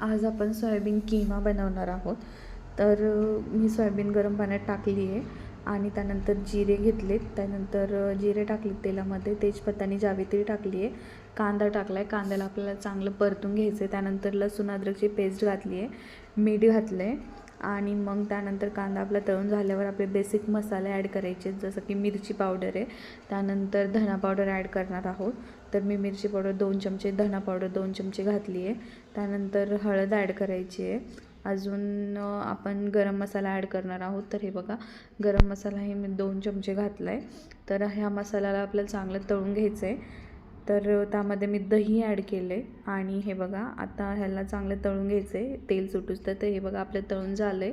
आज आपण सोयाबीन कीमा बनवणार आहोत. तर मी सोयाबीन गरम पाण्यात टाकली आहे आणि त्यानंतर जिरे घेतलेत, त्यानंतर जिरे टाकलेत तेलामध्ये, तेजपत्ता आणि जावित्री टाकली आहे, कांदा टाकला आहे. कांद्याला आपल्याला चांगलं परतून घ्यायचं आहे. त्यानंतर लसूण अद्रकची पेस्ट घातली आहे, मीठ घातलं आहे आणि मग त्यानंतर कांदा आपला तळून झाल्यावर आपले बेसिक मसाले ॲड करायचे, जसं की मिरची पावडर आहे, त्यानंतर धना पावडर ॲड करणार आहोत. तर मी मिरची पावडर 2 चमचे, धना पावडर 2 चमचे घातली आहे. त्यानंतर हळद ॲड करायची आहे. अजून आपण गरम मसाला ॲड करणार आहोत. तर हे बघा, गरम मसाला हे मी 2 चमचे घातला आहे. तर ह्या मसाल्याला आपल्याला चांगलं तळून घ्यायचं आहे. तर त्यामध्ये मी दही ॲड केलं आहे आणि हे बघा, आता ह्याला चांगलं तळून घ्यायचं आहे तेल सुटूस तर हे बघा आपलं तळून झालं आहे.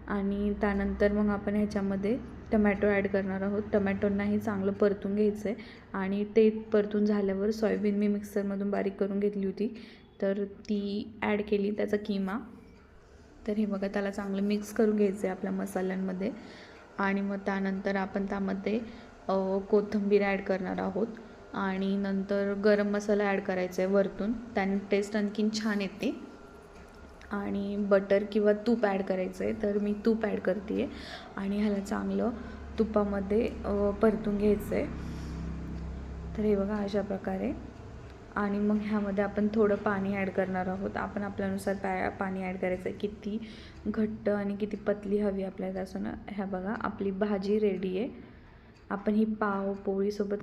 आणि त्यानंतर मग आपण ह्याच्यामध्ये टमॅटो ॲड करणार आहोत. टमॅटोंनाही चांगलं परतून घ्यायचं आहे आणि ते परतून झाल्यावर सोयाबीन मी मिक्सरमधून बारीक करून घेतली होती, तर ती ॲड केली, त्याचा कीमा. तर हे बघा, त्याला चांगलं मिक्स करून घ्यायचं आहे आपल्या मसाल्यांमध्ये. आणि मग त्यानंतर आपण त्यामध्ये कोथिंबीर ॲड करणार आहोत आणि नंतर गरम मसाला ॲड करायचा आहे वरतून, त्याने टेस्ट आणखीन छान येते. आणि बटर किंवा तूप ॲड करायचं आहे, तर मी तूप ॲड करते आहे आणि ह्याला चांगलं तुपामध्ये परतून घ्यायचं आहे. तर हे बघा अशा प्रकारे. आणि मग ह्यामध्ये आपण थोडं पाणी ॲड करणार आहोत. आपण आपल्यानुसार पाणी ॲड करायचं आहे, किती घट्ट आणि किती पतली हवी आपल्याला असं ना. ह्या बघा, आपली भाजी रेडी आहे. आपण ही पाव पोळीसोबत